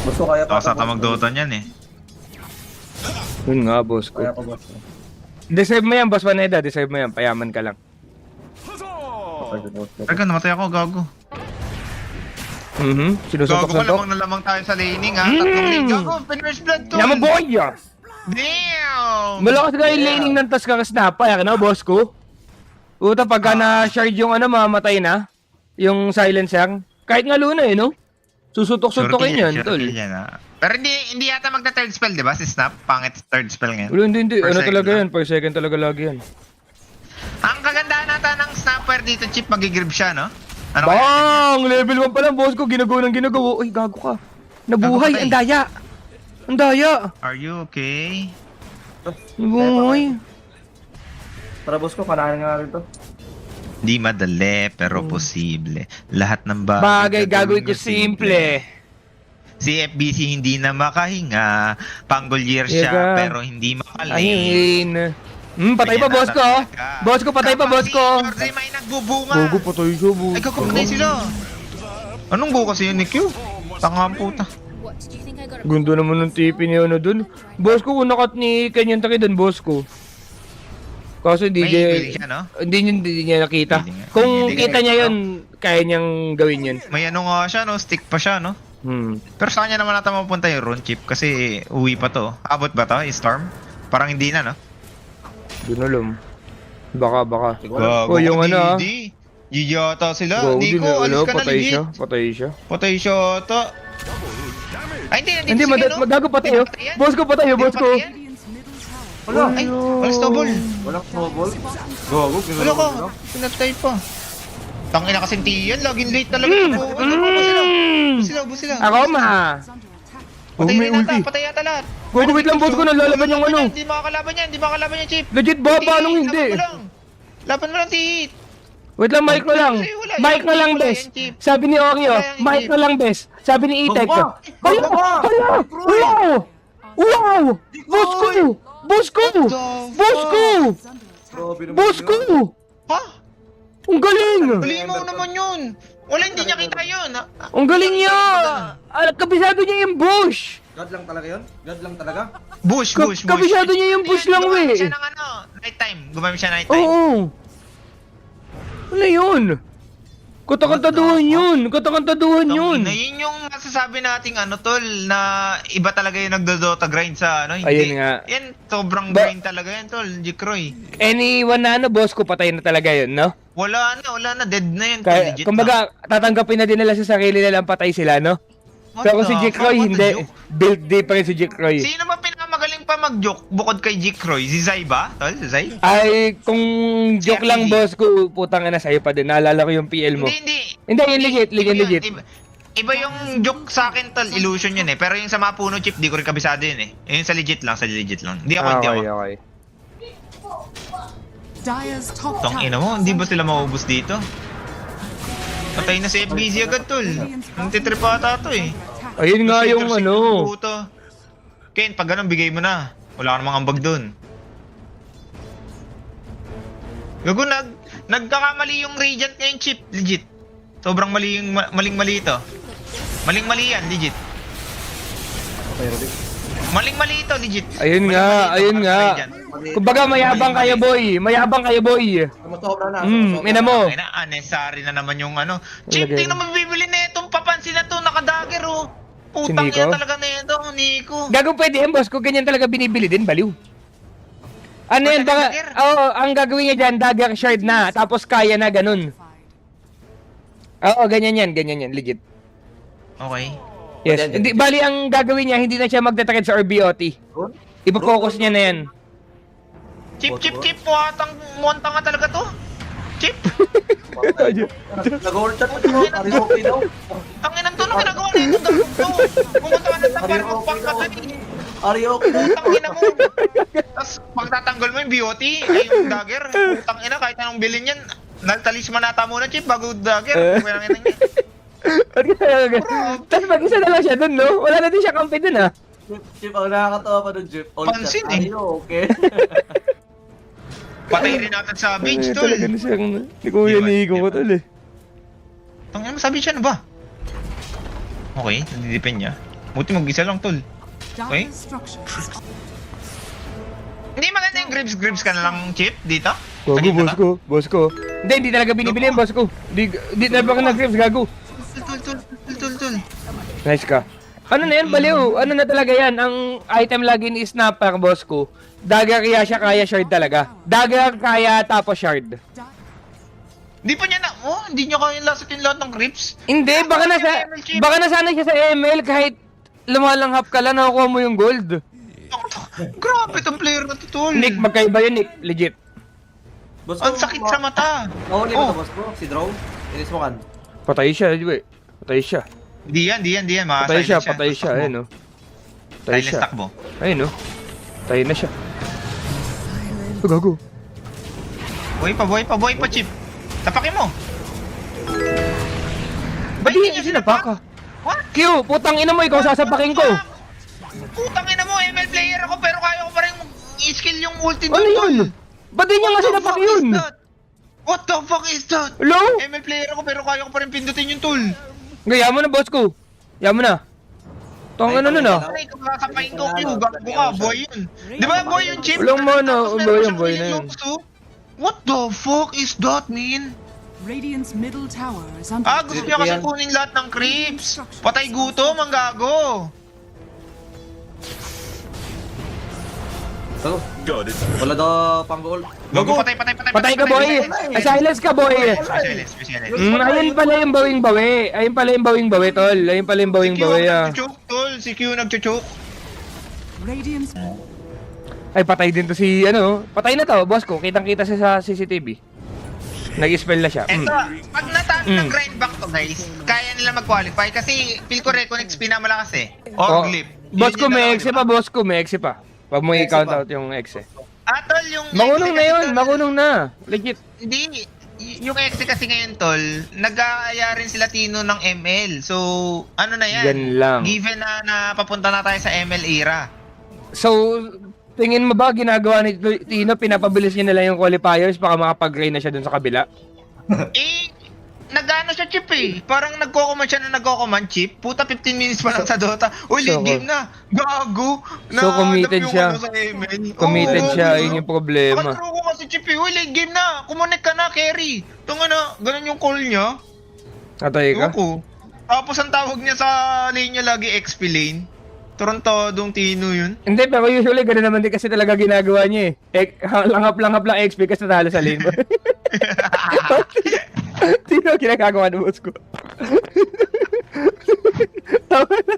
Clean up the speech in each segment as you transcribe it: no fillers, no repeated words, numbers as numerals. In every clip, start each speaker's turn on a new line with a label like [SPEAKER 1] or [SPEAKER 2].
[SPEAKER 1] Boss ko kaya pa.
[SPEAKER 2] Takas ata mag-Dota niyan eh.
[SPEAKER 3] Yun nga, boss ko.
[SPEAKER 1] Kaya pa boss ko.
[SPEAKER 3] Deserve mo yan, boss Vaneda. Deserve mo yan. Payaman ka lang.
[SPEAKER 2] Teka, namatay ako, gago.
[SPEAKER 3] Mhm.
[SPEAKER 2] Gago ka,
[SPEAKER 3] Sinusuntok-suntok.
[SPEAKER 2] lamang na lamang tayo sa laning ha. Tatlong lane, gago. Pinverse blood to.
[SPEAKER 3] Yaman boy!
[SPEAKER 2] Damn!
[SPEAKER 3] Malakas ka yung laning ng task ka snap. Ayan na, boss ko. Uta, pagka na-shard yung ano, mamatay na. Yung silencer. Kahit nga luna eh, no? Susutok-suntokin yan, tol.
[SPEAKER 2] Pero hindi yata magta-third spell, di ba? Si Snap, pangit third spell ngayon.
[SPEAKER 3] Wala, hindi.
[SPEAKER 2] Per
[SPEAKER 3] Ano
[SPEAKER 2] second
[SPEAKER 3] talaga
[SPEAKER 2] lang.
[SPEAKER 3] yan? Per second talaga lagi yan.
[SPEAKER 2] Ang kagandahan nata ng Snapper dito, Chip, magigrib siya, no? Ano kaya?
[SPEAKER 3] Bang! Level 1 pa lang, boss ko. Ginagawa ng ginagawa. Uy, gago ka. Nabuhay.
[SPEAKER 2] Gago ka,
[SPEAKER 3] Ang daya. Ang daya.
[SPEAKER 2] Are you okay?
[SPEAKER 3] Nabuhay.
[SPEAKER 1] Tara boss ko, kanahin nga rin to.
[SPEAKER 2] Di madali, pero posible. Lahat ng
[SPEAKER 3] Bagay gagawin ko simple.
[SPEAKER 2] Si FBC hindi na makahinga. Panggolier siya,
[SPEAKER 3] Yaga.
[SPEAKER 2] pero hindi makalate.
[SPEAKER 3] Ayun. Patay pa, boss ko. Boss ko, patay pa, boss ko.
[SPEAKER 2] Kapag si Jordi may nagbubunga.
[SPEAKER 3] Gogo, patay siya, boss.
[SPEAKER 2] Ay, kakapatay sila. Anong go kasi yun ni Q? Tanga ang puta.
[SPEAKER 3] Gundo naman ng tipi niya ano dun. Boss ko, unakat ni Kenyan Taki dun, boss ko. Kaso hindi
[SPEAKER 2] May
[SPEAKER 3] niya,
[SPEAKER 2] email siya, no?
[SPEAKER 3] hindi niya nakita.
[SPEAKER 2] Hindi nga.
[SPEAKER 3] Kung
[SPEAKER 2] Hindi
[SPEAKER 3] kita
[SPEAKER 2] nga.
[SPEAKER 3] niya yun, kaya niyang gawin yun.
[SPEAKER 2] May ano nga siya, no? Stick pa siya, no? Pero sa kanya naman natin mapunta yung rune chip kasi uwi pa to. Abot ba to? Storm? Parang hindi na, no?
[SPEAKER 3] Doon alam. Baka.
[SPEAKER 2] Gago,
[SPEAKER 3] Oh, yung ano, ah.
[SPEAKER 2] Hindi. Yata sila.
[SPEAKER 3] Gago,
[SPEAKER 2] Nico,
[SPEAKER 3] din,
[SPEAKER 2] alis ka na
[SPEAKER 3] patay siya.
[SPEAKER 2] legit.
[SPEAKER 3] Patay siya.
[SPEAKER 2] Patay siya ata. Ay, hindi.
[SPEAKER 3] Hindi, gago patay yun. Boss ko, patay yun, boss ko.
[SPEAKER 1] Wala.
[SPEAKER 2] Ay, walang snowball.
[SPEAKER 1] Walang snowball. Gago,
[SPEAKER 2] Wala
[SPEAKER 1] ginagawa
[SPEAKER 2] ko.
[SPEAKER 1] ko lang.
[SPEAKER 2] Pinatay pa. Tangina kasing tiyan. Laging late talaga. Ubus sila.
[SPEAKER 3] Ako, ma.
[SPEAKER 2] Patay
[SPEAKER 3] may
[SPEAKER 2] rin ata.
[SPEAKER 3] ulti.
[SPEAKER 2] Patay yata lahat.
[SPEAKER 3] Gago, wait lang, boss ko. Nalalaban yung ano.
[SPEAKER 2] Hindi makakalaban yan, Chip.
[SPEAKER 3] Legit ba? Paano hindi?
[SPEAKER 2] Laban mo lang, Tit.
[SPEAKER 3] Wait lang, mic na lang.
[SPEAKER 2] Wala,
[SPEAKER 3] Mic na lang,
[SPEAKER 2] wala
[SPEAKER 3] bes.
[SPEAKER 2] yan, Chip.
[SPEAKER 3] Sabi ni Oreo,
[SPEAKER 2] Wala yan,
[SPEAKER 3] mic
[SPEAKER 2] Chip.
[SPEAKER 3] na lang, bes. Sabi ni Itek.
[SPEAKER 1] Baba!
[SPEAKER 3] Hala!
[SPEAKER 1] Baba!
[SPEAKER 3] Hala! Wow! Wow! Boss ko! Boss ko! Boss ko!
[SPEAKER 1] Grabe naman
[SPEAKER 3] Boss
[SPEAKER 1] yun.
[SPEAKER 3] ko!
[SPEAKER 2] Ha?
[SPEAKER 3] Ang galing!
[SPEAKER 2] Halimaw naman yun. Wala, hindi niya kita yun.
[SPEAKER 3] Ang galing niya! Kabisado niya yung bush!
[SPEAKER 1] God lang talaga yun? God lang talaga?
[SPEAKER 2] Bush.
[SPEAKER 3] Kabisado niya yung bush lang,
[SPEAKER 2] Gumamit
[SPEAKER 3] we.
[SPEAKER 2] siya ng ano, nighttime. Gumamit siya nighttime.
[SPEAKER 3] Oo! Ano yun? Katakantaduhan yun! Katakantaduhan yun!
[SPEAKER 2] Na yun yung masasabi nating ano tol na iba talaga yung nagdo-Dota grind sa ano. Hindi.
[SPEAKER 3] Ayun nga.
[SPEAKER 2] Yan, sobrang grind talaga yan tol, Jikroy.
[SPEAKER 3] Anyone na ano, boss ko, patay na talaga yun, no?
[SPEAKER 2] Wala na, dead na yun.
[SPEAKER 3] Kaya,
[SPEAKER 2] legit
[SPEAKER 3] kumbaga, tatanggapin na din nila sa sarili nilang patay sila, no?
[SPEAKER 2] na.
[SPEAKER 3] Pero si
[SPEAKER 2] What the
[SPEAKER 3] Jake
[SPEAKER 2] fuck?
[SPEAKER 3] Roy,
[SPEAKER 2] What the
[SPEAKER 3] hindi.
[SPEAKER 2] joke?
[SPEAKER 3] Build day pa rin si Jake Roy.
[SPEAKER 2] Sino ba pinakamagaling pa mag-joke bukod kay Jikroy? Si Zay ba? Tol, si Zay?
[SPEAKER 3] Ay, kung joke lang,
[SPEAKER 2] RPG.
[SPEAKER 3] boss ko, putang ina sa'yo pa din. Naalala ko yung PL mo.
[SPEAKER 2] Hindi.
[SPEAKER 3] Hindi, yun legit.
[SPEAKER 2] Iba yung joke sa akin tol, illusion yun eh. Pero yung sa mga puno chip, di ko rin kabisado yun eh. Yung sa legit lang. Hindi ako.
[SPEAKER 3] Okay.
[SPEAKER 2] Tong ina mo, hindi ba sila maubos dito? Patay na si FBZ agad tol. Ang titripata to eh.
[SPEAKER 3] Ayun nga yung
[SPEAKER 2] Kasi
[SPEAKER 3] ano.
[SPEAKER 2] puto. Ken, pag ganun, bigay mo na. Wala ka namang ambag dun. Gago, nagkakamali yung Radiant ngayon chip, legit. Sobrang mali yung, maling-mali ito. Maling-mali yan, legit.
[SPEAKER 1] Okay, Rudy.
[SPEAKER 2] Maling-mali ito, legit.
[SPEAKER 3] Ayun
[SPEAKER 2] Maling-mali ito,
[SPEAKER 3] nga.
[SPEAKER 2] Radiant.
[SPEAKER 3] Kumbaga, mayabang kayo, boy.
[SPEAKER 1] Sumasobra na.
[SPEAKER 3] Ina mo.
[SPEAKER 2] Ay na, unnecessary na naman yung ano. Chip,
[SPEAKER 3] Talaga
[SPEAKER 2] tingnan mo bibili na itong papansin na to, nakadagger oh. Putang
[SPEAKER 3] Si Nico?
[SPEAKER 2] ina talaga na ito, Nico.
[SPEAKER 3] Gago pwede yan, boss ko. Ganyan talaga binibili din, baliw. Ano yan, baka,
[SPEAKER 2] Dagger?
[SPEAKER 3] ang gagawin niya dyan, dagger shard na, tapos kaya na, ganun. Oo, ganyan yan, legit.
[SPEAKER 2] Okay.
[SPEAKER 3] Yes, hindi, bali ang gagawin niya, hindi na siya magte-trade sa RBOT. Ipo-focus niya na yan.
[SPEAKER 2] Chip, muwantang nga talaga to. Chip,
[SPEAKER 1] Nag-hold chat pa yun. Ari okay daw.
[SPEAKER 2] ang inang to, nung ginagawa na ito, dagdag to. Pumunta ka na sa parang magpangkatay.
[SPEAKER 1] Ari okay daw.
[SPEAKER 2] Putang ina mo. Tapos pagtatanggal mo yung BOT, ay yung dagger. Putang ina, kahit anong bilhin yan. Naltalisman nata muna, Chip, bago dagger. Kaya nang ina niya.
[SPEAKER 3] Tapos mag-isa na lang siya dun, no? Wala na din siya kampi dun, ha?
[SPEAKER 1] Chip, ang nakakatawa pa doon, Chip. Hold
[SPEAKER 2] Pansin
[SPEAKER 1] chat.
[SPEAKER 2] eh.
[SPEAKER 1] Ari okay.
[SPEAKER 2] Patay rin natin sa beach, tol.
[SPEAKER 3] Talaga na siyang, ni Kuya
[SPEAKER 2] Iwan,
[SPEAKER 3] Nico ko,
[SPEAKER 2] iwan.
[SPEAKER 3] tol, eh.
[SPEAKER 2] Tangina mo, sabi siya na ba? Okay, nandidepend niya. Buti mag-isa lang, tol. Okay.
[SPEAKER 4] Dire structures.
[SPEAKER 2] Hindi maganda yung grips ka na lang, Chip, dito?
[SPEAKER 3] Gago,
[SPEAKER 2] Saglit na
[SPEAKER 3] boss ko. Boss ko. Hindi talaga binibili yung boss ko. Hindi talaga ako nag-grips, gago.
[SPEAKER 2] Tol.
[SPEAKER 3] Nice ka. Ano na yan, baliw? Ano na talaga yan? Ang item lagi ni Snapper, boss ko. Dagger kaya siya, kaya shard talaga. Dagger kaya tapos shard.
[SPEAKER 2] Hindi pa niya na, hindi niya kaya lasatin lahat ng grips.
[SPEAKER 3] Hindi, baka nasanay siya sa ML kahit lumalanghap ka lang, nakukuha mo yung gold.
[SPEAKER 2] Grabe itong player na to, tol.
[SPEAKER 3] Nick, magkaiba yun, Nick. Legit.
[SPEAKER 1] Boss
[SPEAKER 2] Ang sakit sa mata.
[SPEAKER 1] Nahuli mo to, boss ko. Si Draw. Inis mo kan.
[SPEAKER 3] Patay siya, di ba? Patay siya.
[SPEAKER 2] Hindi yan.
[SPEAKER 3] Patay siya, patay siya. Ayun, no. Patay
[SPEAKER 2] Silence
[SPEAKER 3] siya.
[SPEAKER 2] takbo.
[SPEAKER 3] Ayun, no. Patay na siya. Oh, gago.
[SPEAKER 2] Buhay pa, Chip. Tapakin mo.
[SPEAKER 3] Ba't di niya sinapak ka?
[SPEAKER 2] What?
[SPEAKER 3] Q, putang ina mo, ikaw sasapakin ko.
[SPEAKER 2] Putang ina mo, ML player ako pero kaya ko pa rin i-skill yung ulti
[SPEAKER 3] Ano
[SPEAKER 2] doon,
[SPEAKER 3] yun? Ba't di niya nga sinapak yun?
[SPEAKER 2] What the fuck is that?
[SPEAKER 3] Hello?
[SPEAKER 2] ML player ako pero kaya ko pa rin pindutin yung tool.
[SPEAKER 3] Gaya mo na, boss ko. Gaya mo na. Tong ano nun, ah.
[SPEAKER 2] Ay, kung sasapain ko, Q, gago ka, boy yun. Di ba, boy yung Chip?
[SPEAKER 3] Walang mono,
[SPEAKER 2] Tapos
[SPEAKER 3] boy
[SPEAKER 2] meron
[SPEAKER 3] yun,
[SPEAKER 2] siyang
[SPEAKER 3] boy na
[SPEAKER 2] feeling
[SPEAKER 3] yun.
[SPEAKER 2] locus, oh. What the fuck is that, man?
[SPEAKER 4] Radiant's middle tower is under
[SPEAKER 2] Gusto niya kasi kunin lahat ng creeps. Patay gutom, ang gago.
[SPEAKER 1] So, wala daw pang goal.
[SPEAKER 2] Gago, patay.
[SPEAKER 3] Patay ka, boy. Ay, silence ka, boy.
[SPEAKER 2] Specialist.
[SPEAKER 3] Ayun pala yung bawing-bawi. Ayun pala yung bawing-bawi, tol. Ayun pala yung bawing-bawi, ah.
[SPEAKER 2] nagchuchok, tol. Si Q nagchuchok.
[SPEAKER 4] Radiant's
[SPEAKER 3] Ay, patay din to si, ano. Patay na to, boss ko. Kitang-kita siya sa CCTV. Nag-spell na siya.
[SPEAKER 2] Eto, pag nataas ng grind back to, guys, kaya nila mag-qualify kasi feel ko Reconnect pinamalakas eh. Or Glip.
[SPEAKER 3] Boss ko,
[SPEAKER 2] Yun yung
[SPEAKER 3] may
[SPEAKER 2] dalawa,
[SPEAKER 3] exe
[SPEAKER 2] diba?
[SPEAKER 3] pa, boss ko, may exe pa. Wag mo i-count out yung exe.
[SPEAKER 2] Tol, yung
[SPEAKER 3] Makunong
[SPEAKER 2] exe
[SPEAKER 3] na
[SPEAKER 2] kasi,
[SPEAKER 3] yun,
[SPEAKER 2] tol,
[SPEAKER 3] makunong na. Legit.
[SPEAKER 2] Hindi, yung exe kasi ngayon, tol, nag-aaya rin sila Tino ng ML. So, ano na yan?
[SPEAKER 3] Yan lang.
[SPEAKER 2] Given na papunta na tayo sa ML era.
[SPEAKER 3] So, tingin mo ba ginagawa ni Tino, pinapabilis niya nila yung qualifiers para makapag-rain na siya dun sa kabila?
[SPEAKER 2] Nag-ano siya, Chip eh. Parang nagko-command siya na nagko-command, Chip. Puta, 15 minutes pa lang sa Dota. Uy, late
[SPEAKER 3] So,
[SPEAKER 2] game na. Gago.
[SPEAKER 3] So, committed
[SPEAKER 2] Na-adapt yung
[SPEAKER 3] siya.
[SPEAKER 2] ano sa ML.
[SPEAKER 3] Committed
[SPEAKER 2] Oo,
[SPEAKER 3] siya,
[SPEAKER 2] gago.
[SPEAKER 3] yun yung problema.
[SPEAKER 2] Nakaturo ko kasi, Chip eh. Uy, late game na. Kumonek ka na, carry. Tunga na, ganun yung call niya.
[SPEAKER 3] Atay ka?
[SPEAKER 2] Ewan ko. Tapos ang tawag niya sa lane niya lagi XP lane. Torontodong Tino yun.
[SPEAKER 3] Hindi, pero usually gano'n naman din kasi talaga ginagawa niya eh. Langap-langap lang XP kasi natalo sa lane. Tino, ginagawa ng boss ko. Tama na.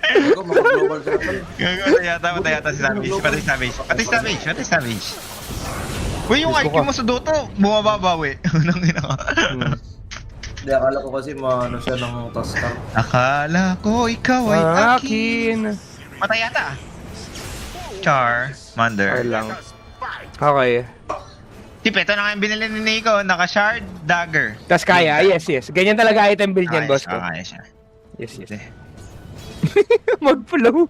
[SPEAKER 1] Ikaw, maka-global ka na.
[SPEAKER 2] Gago, patay yata si Savage. Patay Savage. Uy, yung
[SPEAKER 3] Gusto
[SPEAKER 2] IQ
[SPEAKER 3] ko.
[SPEAKER 2] mo sa Dota, bumababawi. Nang ina ka.
[SPEAKER 1] Hindi, akala ko kasi maano siya ng tasker.
[SPEAKER 2] Akala ko ikaw ay akin.
[SPEAKER 3] Akin.
[SPEAKER 2] Patay yata. Char,
[SPEAKER 3] Okay
[SPEAKER 2] Mander.
[SPEAKER 3] lang. Okay.
[SPEAKER 2] Tip, ito na nga yung binili ni Nico, naka-shard, dagger.
[SPEAKER 3] Tas kaya, yes. Ganyan talaga item build niyan, boss ko.
[SPEAKER 2] Kaya siya.
[SPEAKER 3] Yes. Mag-flow.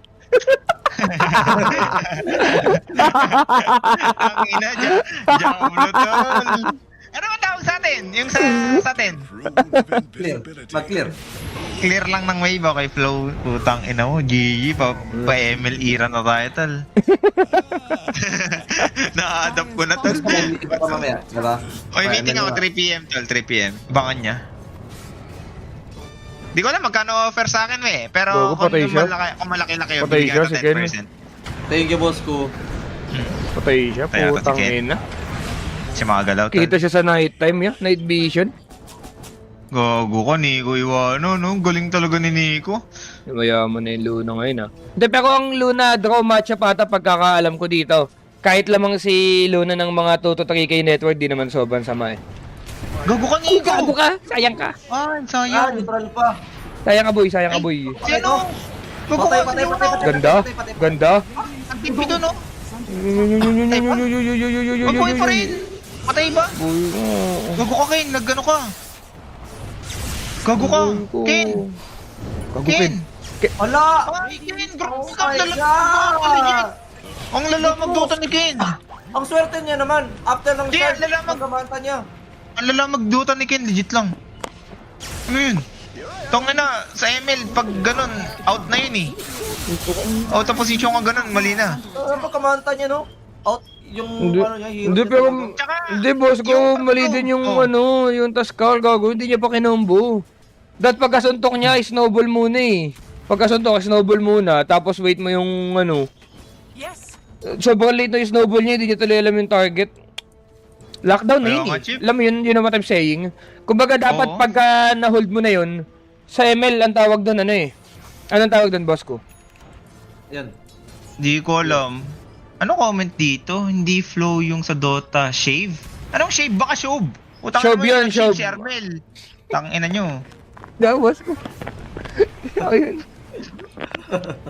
[SPEAKER 2] Ang ina, Diablo tol. Ano ba tawag sa atin? Yung sa atin?
[SPEAKER 1] Clear. Mag-clear.
[SPEAKER 2] Clear lang ng wave, okay, flow. Putang ina mo, GG, pa-ML era na tayo, tal. Na-adapt ko na, tal.
[SPEAKER 1] Hindi pa mamaya, diba?
[SPEAKER 2] Oy, meeting ako 3pm, tol, 3pm. Bangan niya. Di ko alam magkano offer sa akin, eh. Pero
[SPEAKER 3] Bago, patay siya.
[SPEAKER 2] kung malaki-laki yung
[SPEAKER 3] Patay
[SPEAKER 2] bigyan
[SPEAKER 3] siya,
[SPEAKER 2] ko
[SPEAKER 3] si Ken.
[SPEAKER 2] 10%.
[SPEAKER 1] Thank you, boss ko.
[SPEAKER 3] Patay siya,
[SPEAKER 2] Patay ata si
[SPEAKER 3] putang
[SPEAKER 2] Ken.
[SPEAKER 3] ina.
[SPEAKER 2] Siya mga galaw, tal.
[SPEAKER 3] Kita siya sa night time, ya. Night vision.
[SPEAKER 2] Gago ka, Nico Iwano, no? Galing talaga ni Nico.
[SPEAKER 3] Mayaman na yung Luna ngayon, ah. Hindi, pero ang Luna draw matchup ata pagkakaalam ko dito. Kahit lamang si Luna ng mga 2 to 3k network, di naman sobrang sama eh.
[SPEAKER 2] Gago ka, Nico!
[SPEAKER 3] Gago ka! Sayang ka!
[SPEAKER 2] Sayang.
[SPEAKER 1] Neutral pa.
[SPEAKER 3] Sayang ka, boy! Sayang ka, boy!
[SPEAKER 2] Sino? Gago
[SPEAKER 1] Patay,
[SPEAKER 2] ka,
[SPEAKER 1] patay,
[SPEAKER 2] sino?
[SPEAKER 1] patay, patay.
[SPEAKER 3] Ganda! Ganda!
[SPEAKER 2] Ang tipi doon, no? Magbuhay pa rin! Patay ba?
[SPEAKER 3] Boy,
[SPEAKER 2] Gago ka, Ken. Naggano ka. Gago ka. Ken!
[SPEAKER 3] Gago, Ken!
[SPEAKER 1] Wala!
[SPEAKER 2] Ay, Ken!
[SPEAKER 1] Oh
[SPEAKER 2] Grabe ka
[SPEAKER 1] my
[SPEAKER 2] talaga.
[SPEAKER 1] God!
[SPEAKER 2] Ang lala magduta ni Ken.
[SPEAKER 1] Ang swerte niya naman. After ng
[SPEAKER 2] Di,
[SPEAKER 1] start,
[SPEAKER 2] lalamag.
[SPEAKER 1] magkamanta niya.
[SPEAKER 2] Ang lala magduta ni Ken. Legit lang. Ano yun? Tong na, sa ML, pag ganun, out na yun eh. Out of position ka ganun, mali na.
[SPEAKER 1] Pagkamanta niya, no? Out, yung
[SPEAKER 3] Hindi,
[SPEAKER 1] ano niya, hero
[SPEAKER 3] hindi
[SPEAKER 1] niya
[SPEAKER 3] pero,
[SPEAKER 1] talaga.
[SPEAKER 2] Tsaka,
[SPEAKER 3] hindi boss ko,
[SPEAKER 2] yung
[SPEAKER 3] mali
[SPEAKER 2] ano,
[SPEAKER 3] din yung
[SPEAKER 2] oh.
[SPEAKER 3] yung Tascal, gago, hindi niya pa kinombo. Dahil pagkasuntok niya, snowball muna eh. Pagkasuntok, snowball muna, tapos wait mo yung
[SPEAKER 4] Yes.
[SPEAKER 3] sobrang late na yung snowball niya, hindi niya tuloy alam yung target. Lockdown na
[SPEAKER 2] Kaya
[SPEAKER 3] yun
[SPEAKER 2] nga,
[SPEAKER 3] eh.
[SPEAKER 2] Chip.
[SPEAKER 3] Alam mo yun, yun ang what I'm saying. Kumbaga dapat
[SPEAKER 2] Oo.
[SPEAKER 3] pagka na-hold mo na yun, sa ML ang tawag doon ano eh. Anong tawag doon, boss ko?
[SPEAKER 1] Yan.
[SPEAKER 2] Di ko alam. Ano comment dito? Hindi flow yung sa Dota. Shave? Anong shave? Baka shove. Utang
[SPEAKER 3] Shove
[SPEAKER 2] naman
[SPEAKER 3] yun,
[SPEAKER 2] yung shave
[SPEAKER 3] shove.
[SPEAKER 2] si Armel. Tangina nyo.
[SPEAKER 3] Di ako, boss ko. Ayun.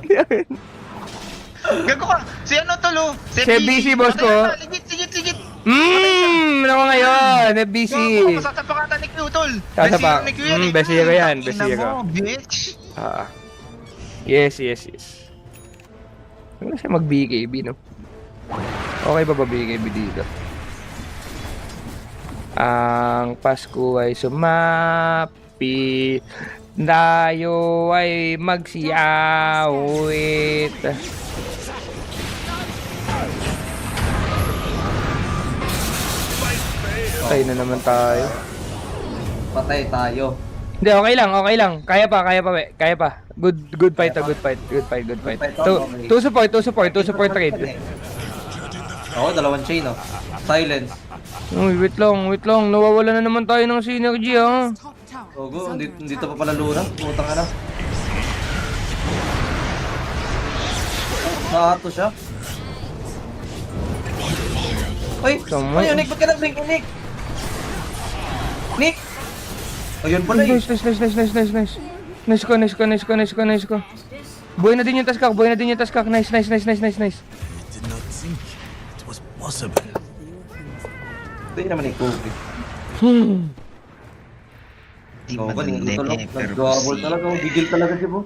[SPEAKER 3] Ayun.
[SPEAKER 2] Gago ka. Si ano tulo?
[SPEAKER 3] Si BC, boss ko.
[SPEAKER 2] Ligit.
[SPEAKER 3] Ano ko ngayon? FBC.
[SPEAKER 2] Gago, masasapakatan ni Q, tol.
[SPEAKER 3] Sasapak.
[SPEAKER 2] Besiro ni Q yan eh.
[SPEAKER 3] Besiro yan,
[SPEAKER 2] Tangina
[SPEAKER 3] besiro.
[SPEAKER 2] mo, bitch.
[SPEAKER 3] Ah. Yes. Ano siya mag-BKB, no? Okay ba BKB dito? Ang Pasko ay sumapi, tayo ay magsiyawit. Patay na naman tayo.
[SPEAKER 1] Patay tayo.
[SPEAKER 3] Hindi, okay lang. Kaya pa, we. Kaya pa. Good fight. Two support trade.
[SPEAKER 1] Oo, dalawang chain, oh. Silence.
[SPEAKER 3] Uy, wait lang. Nawawala na naman tayo ng synergy, ha?
[SPEAKER 4] Top tower
[SPEAKER 1] Ogo,
[SPEAKER 4] is under
[SPEAKER 1] hindi
[SPEAKER 4] attack.
[SPEAKER 1] pa pala luna. Putang ano. Nakato siya. Uy!
[SPEAKER 3] Tama.
[SPEAKER 1] Uy, Nick! Ba't ka nag-blink? Nick! Nick! Ayun pala eh.
[SPEAKER 3] Nice. Nice ko. Buhay na din yung taskak. Nice.
[SPEAKER 5] Did not think it was possible.
[SPEAKER 1] Ito yun naman yung Kobe.
[SPEAKER 2] Di
[SPEAKER 1] Oo,
[SPEAKER 2] man
[SPEAKER 1] kanina ito lang.
[SPEAKER 2] pero
[SPEAKER 1] Nag-double talaga. Bigil talaga siya po.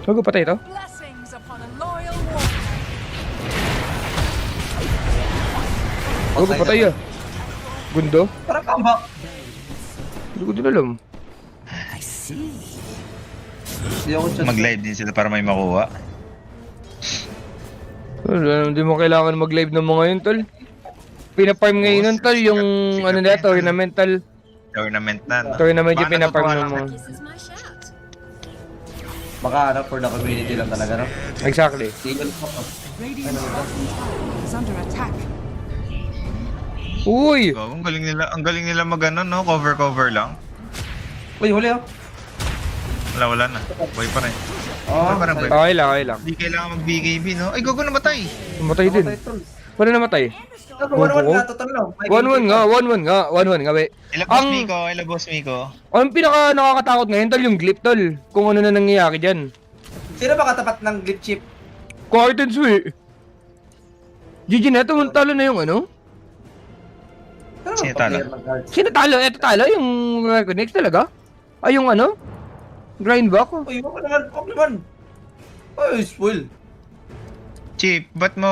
[SPEAKER 3] Huwag patay ito.
[SPEAKER 4] Blessings upon a loyal warrior.
[SPEAKER 3] Huwag patay ah. Gundo?
[SPEAKER 1] Parang comeback.
[SPEAKER 3] Hindi ko din alam.
[SPEAKER 1] Hindi ako chat.
[SPEAKER 2] Mag-live din sila para may makuha.
[SPEAKER 3] Hindi mo kailangan mag-live ng mga yun, tol. Pinaparm ngayon nun, tol, yung ano nila, tournamental.
[SPEAKER 2] Tournament na, no?
[SPEAKER 3] Tournament yung
[SPEAKER 2] Baka
[SPEAKER 3] pinaparm
[SPEAKER 2] natutuwa
[SPEAKER 3] ng mga.
[SPEAKER 2] lang.
[SPEAKER 1] Baka ano, for the community lang talaga, no?
[SPEAKER 3] Exactly.
[SPEAKER 1] Tigil ko.
[SPEAKER 4] Radiant's bottom tower is under attack.
[SPEAKER 3] Uy!
[SPEAKER 2] Oh, ang galing nila mag-ano, no? Cover lang.
[SPEAKER 1] Uy, huli oh.
[SPEAKER 2] Wala na. Boy pa rin.
[SPEAKER 1] Oh,
[SPEAKER 2] Parang
[SPEAKER 1] sorry.
[SPEAKER 3] Okay lang.
[SPEAKER 2] Hindi kailangan mag-BKB, no? Ay, gago namatay.
[SPEAKER 3] Namatay din. Wala namatay.
[SPEAKER 1] One na, total lang.
[SPEAKER 3] 1-1 nga, we.
[SPEAKER 2] Ila boss Miko.
[SPEAKER 3] Ang pinaka nakakatakot ngayon, tol, yung glip, tol. Kung ano na nangyayari dyan.
[SPEAKER 1] Sino ba katapat ng glitch chip?
[SPEAKER 3] Cartons, we. GG na, talo na yung ano?
[SPEAKER 1] Ano
[SPEAKER 2] Sino
[SPEAKER 1] ba
[SPEAKER 2] talo?
[SPEAKER 1] player ng cards?
[SPEAKER 3] Sino talo? Eto talo, yung Reconnect talaga? Ay, yung ano? Grindback?
[SPEAKER 1] Uy, wag naman. Uy, spoil.
[SPEAKER 2] Chip, ba't mo,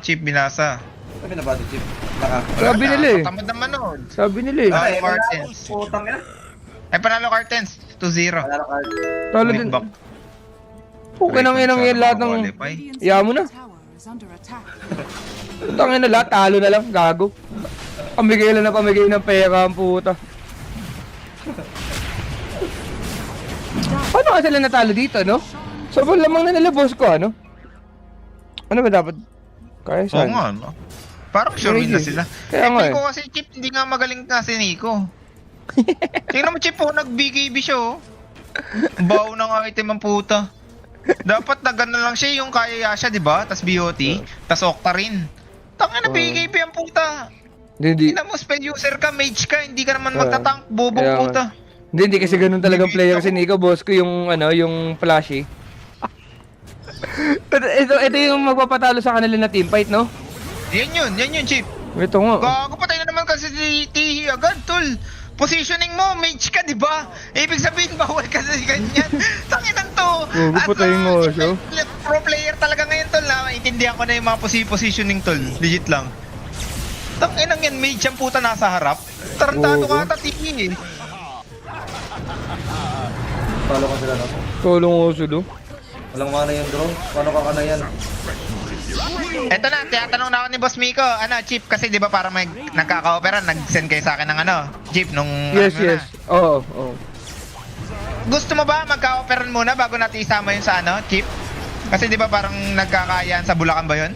[SPEAKER 2] Chip binasa?
[SPEAKER 1] Sabi na ba si chip? Naka.
[SPEAKER 3] Sabi nila eh.
[SPEAKER 2] Tamad naman nun.
[SPEAKER 3] Sabi nila eh.
[SPEAKER 2] Ah,
[SPEAKER 1] Ay,
[SPEAKER 2] Martins.
[SPEAKER 1] Putang ina.
[SPEAKER 2] Ay, panalo Cartens. 2-0.
[SPEAKER 1] Wala na card.
[SPEAKER 3] Talo din.
[SPEAKER 2] Back.
[SPEAKER 3] Okay nang yan lahat ng...
[SPEAKER 2] Qualify.
[SPEAKER 4] Radiant's
[SPEAKER 3] Iya mo na.
[SPEAKER 4] middle tower is under attack.
[SPEAKER 3] Tangin na lahat, talo na lang, gago. Pamigay ng pera ang puta. Paano ka sila natalo dito, no? Sobrang lamang na nila, boss ko, ano? Ano ba dapat? Kaya
[SPEAKER 2] Oo
[SPEAKER 3] saan?
[SPEAKER 2] nga, no? Parang sure win na
[SPEAKER 3] Sige.
[SPEAKER 2] sila.
[SPEAKER 3] Kaya nga eh.
[SPEAKER 2] Nico kasi Chip, hindi nga magaling na si Nico. Tingnan mo Chip, nag-BKB siya, oh. Ang baho ng item ang puta. Dapat na gano'n lang siya yung kaya siya, di ba? Tas BOT, tas Octa rin. Tangin na BKB ang puta.
[SPEAKER 3] Hindi.
[SPEAKER 2] Tingnan mo, spell user ka, mage ka, hindi ka naman
[SPEAKER 3] Oo.
[SPEAKER 2] magtatank, bobong
[SPEAKER 3] Kaya nga.
[SPEAKER 2] puta.
[SPEAKER 3] Hindi kasi ganun talagang player si Nico, boss ko, yung ano, yung flashy. ito yung magpapatalo sa kanila na teamfight, no?
[SPEAKER 2] Yan yun, Chip.
[SPEAKER 3] Ito nga.
[SPEAKER 2] Gago, patay na naman kasi si Tihi agad, tol. Positioning mo, mage ka, di ba? Ibig sabihin, bawal ka sa ganyan. Tanginan to.
[SPEAKER 3] Gago, patayin mo siya.
[SPEAKER 2] Pro player talaga ngayon, tol. Intindihan ko na yung mga positioning, tol. Legit lang. Tanginang yan, mage ang puta nasa harap. Tarantado
[SPEAKER 3] Oo.
[SPEAKER 2] ka ata, tiki.
[SPEAKER 1] Follow ko sila, no?
[SPEAKER 3] Tulong uso do.
[SPEAKER 1] Walang mana yan, bro. Paano ka na yan?
[SPEAKER 2] Eto na, tinatanong na ako ni Boss Miko. Ano, Chip, kasi di ba para may nagkaka-opera, nag-send kayo sa akin ng ano, Chip, nung...
[SPEAKER 3] Yes,
[SPEAKER 2] ano
[SPEAKER 3] yes. Oo, oo.
[SPEAKER 2] Gusto mo ba magka-operan muna bago natin isama yun sa ano, Chip? Kasi di ba parang nagkakayaan sa Bulacan ba yun?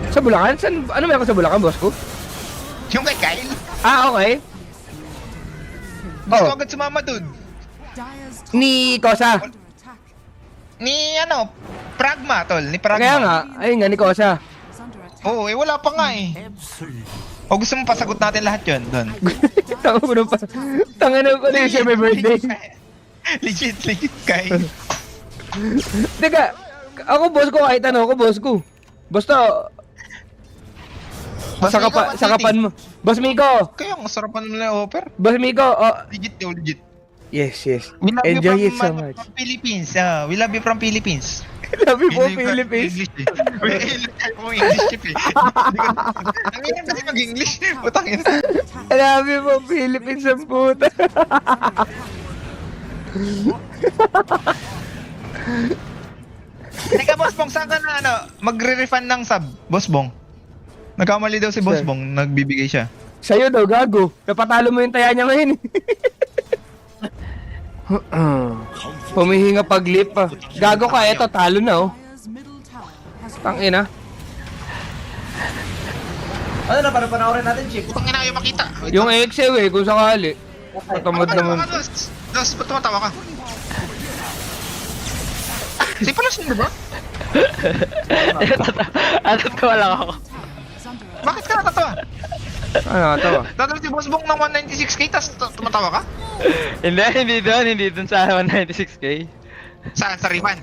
[SPEAKER 3] Sa Bulacan? San, ano meron sa Bulacan, boss ko?
[SPEAKER 2] Yung kay Kyle?
[SPEAKER 3] Ah, okay.
[SPEAKER 2] Gusto
[SPEAKER 3] Oh.
[SPEAKER 2] agad sumama dun.
[SPEAKER 4] Dire's top
[SPEAKER 3] Ni Kosa.
[SPEAKER 4] under attack.
[SPEAKER 2] Ni ano, Pragma, tol. Ni Pragma.
[SPEAKER 3] Kaya nga, ayun nga, ni Kosa.
[SPEAKER 4] Is under attack.
[SPEAKER 2] Oo, eh wala pa nga eh. O gusto mo pasagot natin lahat yun doon?
[SPEAKER 3] Tanga mo na pa. Tanga na ko na siya may birthday.
[SPEAKER 2] legit, Kyle.
[SPEAKER 3] Teka, ako boss ko, kahit ano ako boss ko. Basta,
[SPEAKER 2] Boss Miko,
[SPEAKER 3] sa kapan mo. Boss Miko!
[SPEAKER 2] Kaya ang sarapan mo na offer.
[SPEAKER 3] Boss Miko! Oh,
[SPEAKER 2] Legit, legit.
[SPEAKER 3] yes, yes.
[SPEAKER 2] We love
[SPEAKER 3] Enjoy
[SPEAKER 2] you
[SPEAKER 3] it so
[SPEAKER 2] from,
[SPEAKER 3] much.
[SPEAKER 2] from Philippines. We love you from Philippines.
[SPEAKER 3] Love you po,
[SPEAKER 2] Hindi ko-
[SPEAKER 3] Philippines.
[SPEAKER 2] English eh. Wait, English chip eh. Ang hirap kasi mag-English. Putang ina.
[SPEAKER 3] Love you po, Philippines ang puta.
[SPEAKER 2] Teka, Boss Bong, saan ka na ano, magre-refund ng sub, Boss Bong? Nagkamali daw si Boss
[SPEAKER 3] Sir.
[SPEAKER 2] Bong, nagbibigay siya.
[SPEAKER 3] Sa'yo daw, gago. Napatalo mo yung taya niya ngayon. Humihinga paglip pa. Gago ka, eto, talo na oh.
[SPEAKER 4] Dire's middle tower has fallen.
[SPEAKER 3] Tangina.
[SPEAKER 1] Ano na, para panoorin natin, Chip?
[SPEAKER 2] Putang ina, ayaw makita. Wait
[SPEAKER 3] Yung
[SPEAKER 2] lang.
[SPEAKER 3] Excel eh, kung sakali. Patamad
[SPEAKER 2] Ano
[SPEAKER 3] naman.
[SPEAKER 2] ka, Dos? Dos, ba't tumatawa ka? Si Palos yun, di ba?
[SPEAKER 6] Atot ko lang ako.
[SPEAKER 4] Is under attack.
[SPEAKER 2] Bakit ka natatawa?
[SPEAKER 3] Ano, tawa.
[SPEAKER 2] Tatalo si Boss Bong ng 196k, tas tumatawa ka?
[SPEAKER 6] Hindi dun sa 196k.
[SPEAKER 2] Saan? Sa Rivan?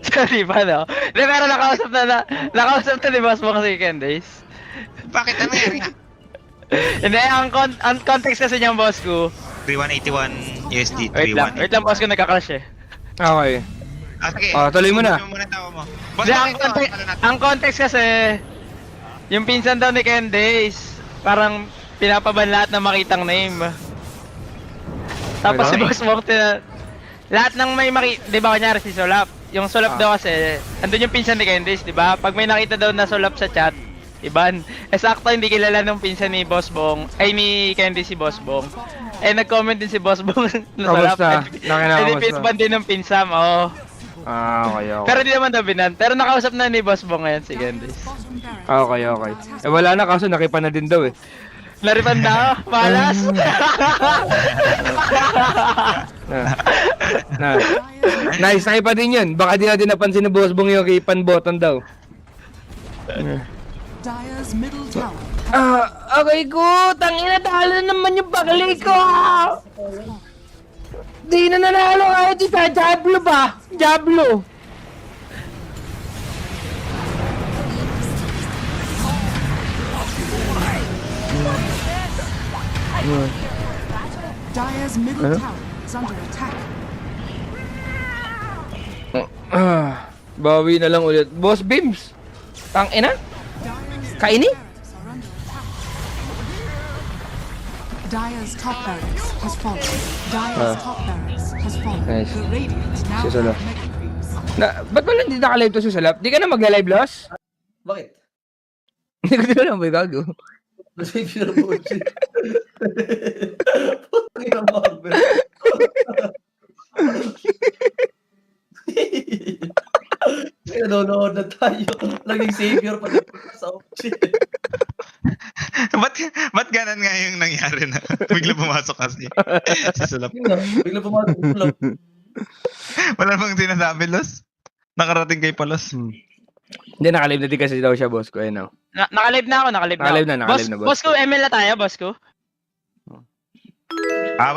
[SPEAKER 6] Sorry pa, no? Hindi, pero nakausap na ni Boss Bong si Candace.
[SPEAKER 2] Bakit? Ano nangyari nga?
[SPEAKER 6] Hindi, ang context kasi niyang boss ko.
[SPEAKER 2] 3181 USD,
[SPEAKER 6] Wait lang, boss ko nagka-crash eh.
[SPEAKER 3] Okay.
[SPEAKER 2] Ah, sige.
[SPEAKER 3] Ah, tuloy mo na.
[SPEAKER 2] Tuloy mo muna tawa mo. Boss
[SPEAKER 6] Hindi,
[SPEAKER 2] Bong, ito, ano natin?
[SPEAKER 6] ang context kasi, yung pinsan daw ni Candace, parang pinapaban lahat na makitang name. Tapos si
[SPEAKER 2] Ano?
[SPEAKER 6] Boss Bong, lahat ng may di ba kunyari si Solap, yung Solap daw kasi, andun yung pinsan ni Candace, di ba? Pag may nakita daw na Solap sa chat, iban. Sakto hindi kilala nung pinsan ni Boss Bong, ay ni Candace si Boss Bong. Eh nag-comment din si Boss Bong na Solap.
[SPEAKER 3] Kamusta? Nakinamusta?
[SPEAKER 6] Eh di pinsan din ng pinsam, oo.
[SPEAKER 3] Ah, okay, okay.
[SPEAKER 6] Pero di naman daw binan. Pero nakausap na ni Boss Bong ngayon si Candace.
[SPEAKER 4] Bottom barracks.
[SPEAKER 3] Okay, okay. Eh, wala na kaso nakipa na din daw eh.
[SPEAKER 6] Naripan na ako, malas.
[SPEAKER 3] Na. Nice, nakipa din yun. Baka di natin napansin ni Boss Bong yung kipan button daw.
[SPEAKER 4] Dire's middle tower.
[SPEAKER 3] Ah, okay ko. Tangina, talo naman yung bagli ko. Di na nanalo kahit isa. Diablo ba? Diablo.
[SPEAKER 4] Dire's middle tower is under attack.
[SPEAKER 3] Ah, bawi na lang ulit. Boss Bims. Tangina.
[SPEAKER 4] Dire's
[SPEAKER 3] Kaini?
[SPEAKER 4] barracks are under attack. Dire's top barracks has fallen. Dire's top barracks has fallen.
[SPEAKER 3] Nice.
[SPEAKER 4] The Radiant now
[SPEAKER 3] Si Solo.
[SPEAKER 4] have mega creeps.
[SPEAKER 3] Ba't wala hindi naka-live to si Salap? Di ka na magla-live, Loss?
[SPEAKER 1] Bakit?
[SPEAKER 3] Hindi ko din alam, may gago.
[SPEAKER 1] Save your bullshit. Putang ina, Marvel. Nanonood na tayo. Laging savior pa sa option.
[SPEAKER 2] Ba't ganun nga yung nangyari na? Bigla pumasok kasi. Si Sulap.
[SPEAKER 1] Yun nga, bigla pumasok ko lang.
[SPEAKER 2] Wala bang sinasabi, Los? Nakarating kay Palos.
[SPEAKER 3] Hindi, naka-live na din kasi daw siya, boss ko. Ayun, no?
[SPEAKER 6] Naka-live na ako, naka-live na.
[SPEAKER 3] Naka-live
[SPEAKER 6] ako.
[SPEAKER 3] na, naka-live na, boss
[SPEAKER 6] Boss ko, ML na tayo, boss ko.